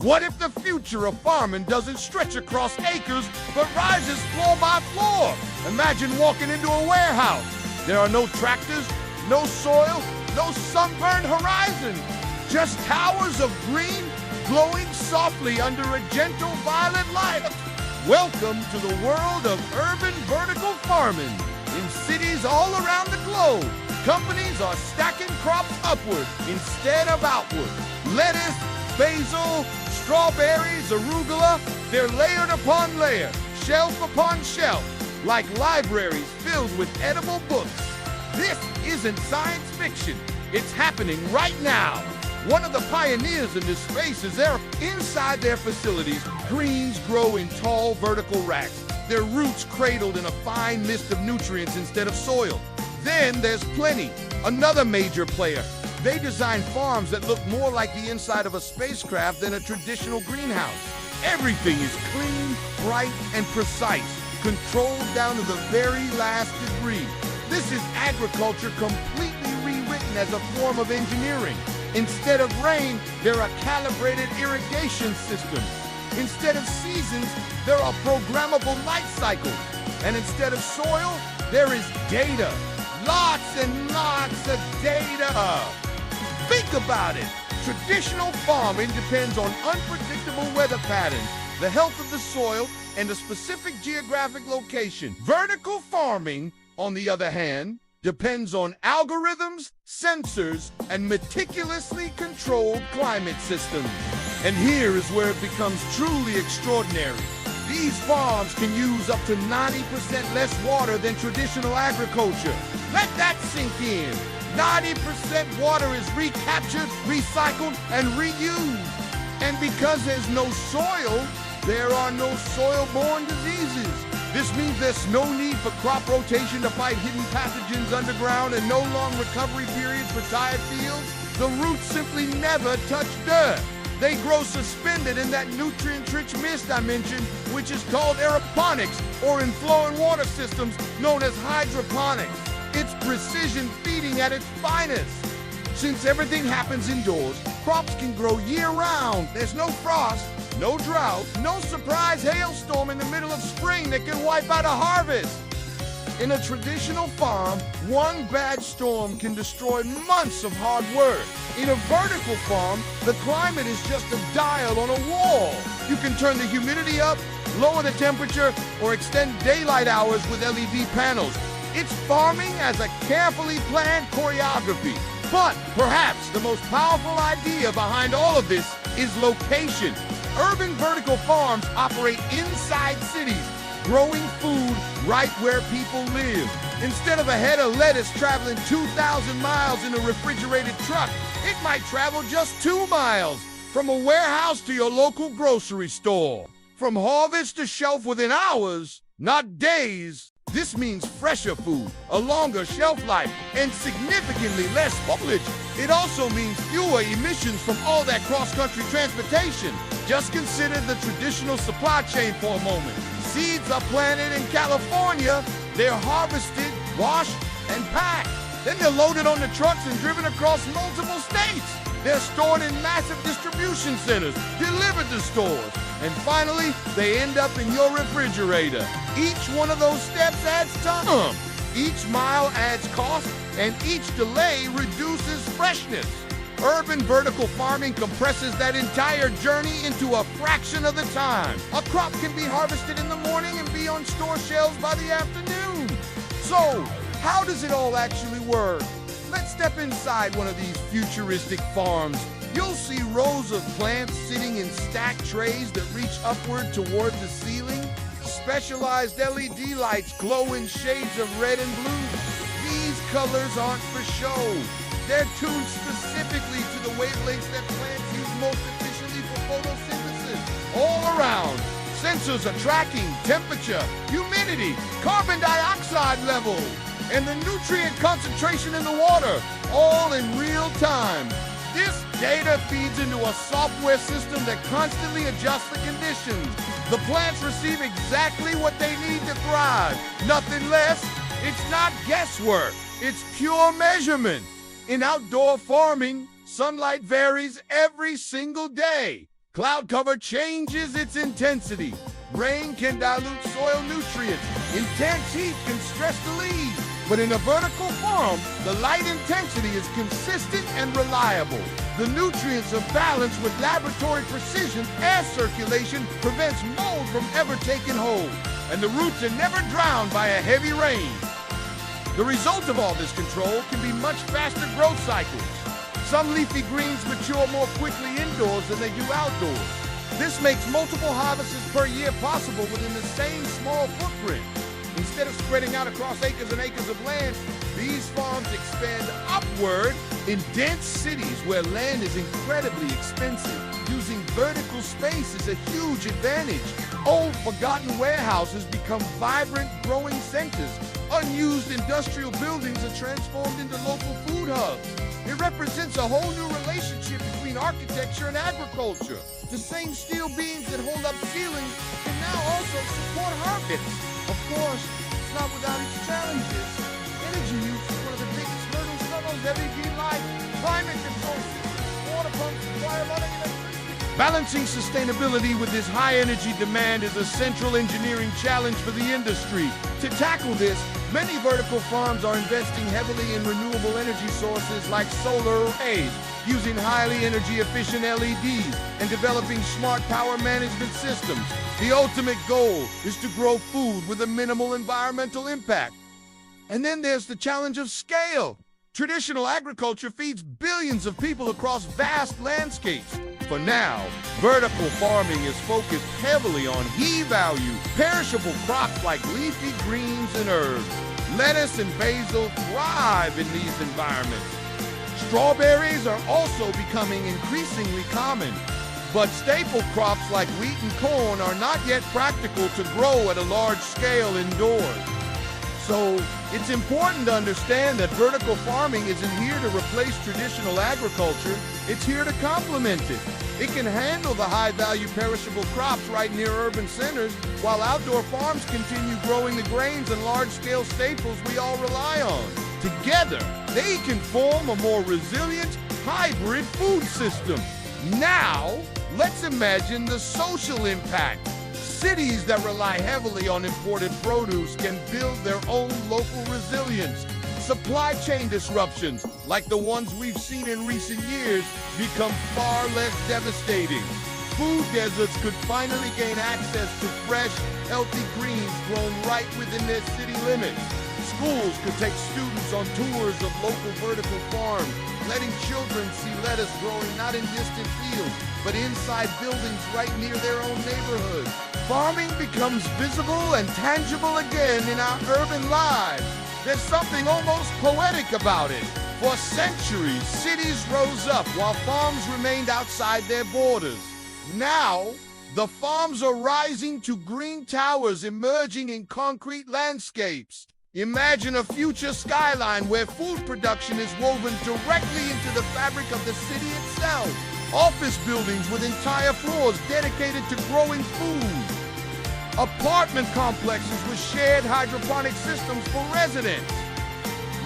What if the future of farming doesn't stretch across acres, but rises floor by floor? Imagine walking into a warehouse. There are no tractors, no soil, no sunburned horizon. Just towers of green glowing softly under a gentle violet light. Welcome to the world of urban vertical farming. In cities all around the globe, companies are stacking crops upward instead of outward. Lettuce, basil, strawberries, arugula, they're layered upon layer, shelf upon shelf, like libraries filled with edible books. This isn't science fiction. It's happening right now. One of the pioneers in this space is there. Inside their facilities, greens grow in tall vertical racks, their roots cradled in a fine mist of nutrients instead of soil. Then there's Plenty, another major player. They design farms that look more like the inside of a spacecraft than a traditional greenhouse. Everything is clean, bright, and precise, controlled down to the very last degree. This is agriculture completely rewritten as a form of engineering. Instead of rain, there are calibrated irrigation systems. Instead of seasons, there are programmable light cycles. And instead of soil, there is data. Lots and lots of data. Think about it. Traditional farming depends on unpredictable weather patterns, the health of the soil, and a specific geographic location. Vertical farming, on the other hand, depends on algorithms, sensors, and meticulously controlled climate systems. And here is where it becomes truly extraordinary. These farms can use up to 90% less water than traditional agriculture. Let that sink in. 90% water is recaptured, recycled, and reused. And because there's no soil, there are no soil-borne diseases. This means there's no need for crop rotation to fight hidden pathogens underground and no long recovery periods for tired fields. The roots simply never touch dirt. They grow suspended in that nutrient-rich mist I mentioned, which is called aeroponics, or in flowing water systems known as hydroponics. It's precision feeding at its finest. Since everything happens indoors, crops can grow year-round. There's no frost, no drought, no surprise hailstorm in the middle of spring that can wipe out a harvest. In a traditional farm, one bad storm can destroy months of hard work. In a vertical farm, the climate is just a dial on a wall. You can turn the humidity up, lower the temperature, or extend daylight hours with LED panels. It's farming as a carefully planned choreography. But perhaps the most powerful idea behind all of this is location. Urban vertical farms operate inside cities, growing food right where people live. Instead of a head of lettuce traveling 2,000 miles in a refrigerated truck, it might travel just 2 miles, from a warehouse to your local grocery store. From harvest to shelf within hours, not days. This means fresher food, a longer shelf life, and significantly less spoilage. It also means fewer emissions from all that cross-country transportation. Just consider the traditional supply chain for a moment. Seeds are planted in California, they're harvested, washed, and packed. Then they're loaded on the trucks and driven across multiple states. They're stored in massive distribution centers, delivered to stores, and finally, they end up in your refrigerator. Each one of those steps adds time. Each mile adds cost, and each delay reduces freshness. Urban vertical farming compresses that entire journey into a fraction of the time. A crop can be harvested in the morning and be on store shelves by the afternoon. So, how does it all actually work? Let's step inside one of these futuristic farms. You'll see rows of plants sitting in stacked trays that reach upward toward the ceiling. Specialized LED lights glow in shades of red and blue. These colors aren't for show. They're tuned specifically to the wavelengths that plants use most efficiently for photosynthesis. All around, sensors are tracking temperature, humidity, carbon dioxide levels, and the nutrient concentration in the water, all in real time. This data feeds into a software system that constantly adjusts the conditions. The plants receive exactly what they need to thrive, nothing less. It's not guesswork, it's pure measurement. In outdoor farming, sunlight varies every single day. Cloud cover changes its intensity. Rain can dilute soil nutrients. Intense heat can stress the leaves. But in a vertical farm, the light intensity is consistent and reliable. The nutrients are balanced with laboratory precision. Air circulation prevents mold from ever taking hold. And the roots are never drowned by a heavy rain. The result of all this control can be much faster growth cycles. Some leafy greens mature more quickly indoors than they do outdoors. This makes multiple harvests per year possible within the same small footprint. Instead of spreading out across acres and acres of land, these farms expand upward in dense cities where land is incredibly expensive. Using vertical space is a huge advantage. Old, forgotten warehouses become vibrant, growing centers. Unused industrial buildings are transformed into local food hubs. It represents a whole new relationship between architecture and agriculture. The same steel beams that hold up ceilings can now also support harvests. Of course, it's not without its challenges. Energy use is one of the biggest hurdles struggles everyday life. Climate control systems, water pumps require a lot of electricity. Balancing sustainability with this high energy demand is a central engineering challenge for the industry. To tackle this, many vertical farms are investing heavily in renewable energy sources like solar arrays, using highly energy-efficient LEDs, and developing smart power management systems. The ultimate goal is to grow food with a minimal environmental impact. And then there's the challenge of scale. Traditional agriculture feeds billions of people across vast landscapes. For now, vertical farming is focused heavily on high-value, perishable crops like leafy greens and herbs. Lettuce and basil thrive in these environments. Strawberries are also becoming increasingly common, but staple crops like wheat and corn are not yet practical to grow at a large scale indoors. So, it's important to understand that vertical farming isn't here to replace traditional agriculture, it's here to complement it. It can handle the high-value perishable crops right near urban centers, while outdoor farms continue growing the grains and large-scale staples we all rely on. Together, they can form a more resilient, hybrid food system. Now, let's imagine the social impact. Cities that rely heavily on imported produce can build their own local resilience. Supply chain disruptions, like the ones we've seen in recent years, become far less devastating. Food deserts could finally gain access to fresh, healthy greens grown right within their city limits. Schools could take students on tours of local vertical farms, letting children see lettuce growing not in distant fields, but inside buildings right near their own neighborhoods. Farming becomes visible and tangible again in our urban lives. There's something almost poetic about it. For centuries, cities rose up while farms remained outside their borders. Now, the farms are rising to green towers emerging in concrete landscapes. Imagine a future skyline where food production is woven directly into the fabric of the city itself. Office buildings with entire floors dedicated to growing food. Apartment complexes with shared hydroponic systems for residents.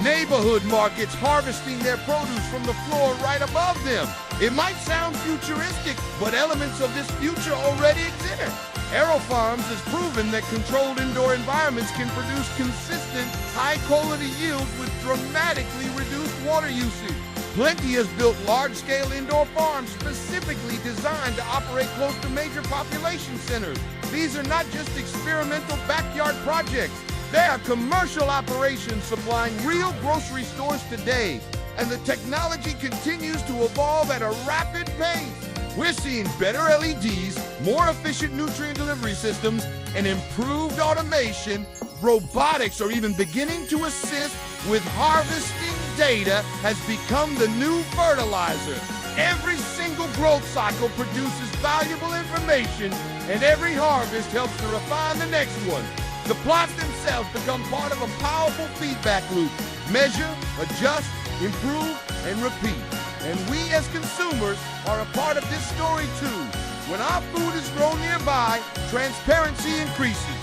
Neighborhood markets harvesting their produce from the floor right above them. It might sound futuristic, but elements of this future already exist. AeroFarms has proven that controlled indoor environments can produce consistent, high-quality yields with dramatically reduced water usage. Plenty has built large-scale indoor farms specifically designed to operate close to major population centers. These are not just experimental backyard projects. They are commercial operations supplying real grocery stores today. And the technology continues to evolve at a rapid pace. We're seeing better LEDs, more efficient nutrient delivery systems, and improved automation. Robotics are even beginning to assist with harvesting. Data has become the new fertilizer. Every single growth cycle produces valuable information, and every harvest helps to refine the next one. The plots themselves become part of a powerful feedback loop. Measure, adjust, improve, and repeat. And we as consumers are a part of this story too. When our food is grown nearby, transparency increases.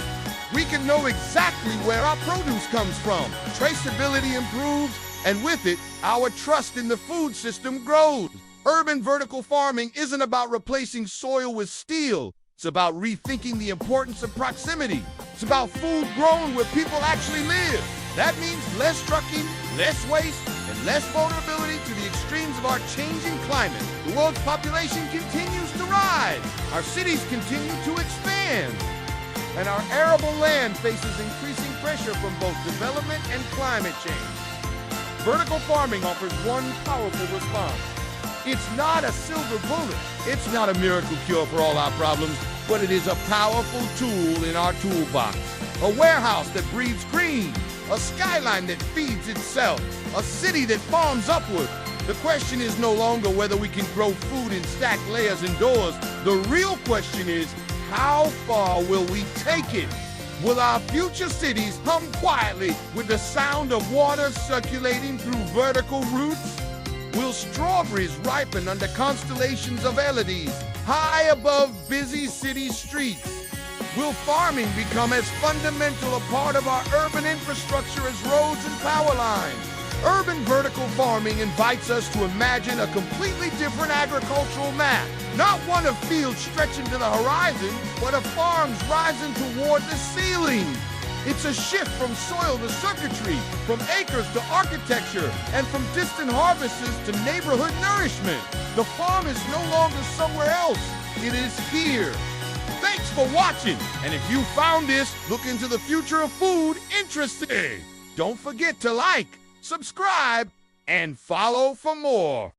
We can know exactly where our produce comes from. Traceability improves, and with it, our trust in the food system grows. Urban vertical farming isn't about replacing soil with steel. It's about rethinking the importance of proximity. It's about food grown where people actually live. That means less trucking, less waste, and less vulnerability to the extremes of our changing climate. The world's population continues to rise. Our cities continue to expand. And our arable land faces increasing pressure from both development and climate change. Vertical farming offers one powerful response. It's not a silver bullet. It's not a miracle cure for all our problems, but it is a powerful tool in our toolbox. A warehouse that breathes green, a skyline that feeds itself, a city that farms upward. The question is no longer whether we can grow food in stacked layers indoors. The real question is, how far will we take it? Will our future cities hum quietly with the sound of water circulating through vertical roots? Will strawberries ripen under constellations of LEDs high above busy city streets? Will farming become as fundamental a part of our urban infrastructure as roads and power lines? Urban vertical farming invites us to imagine a completely different agricultural map. Not one of fields stretching to the horizon, but of farms rising toward the ceiling. It's a shift from soil to circuitry, from acres to architecture, and from distant harvests to neighborhood nourishment. The farm is no longer somewhere else. It is here. Thanks for watching. And if you found this look into the future of food interesting, don't forget to like, subscribe, and follow for more.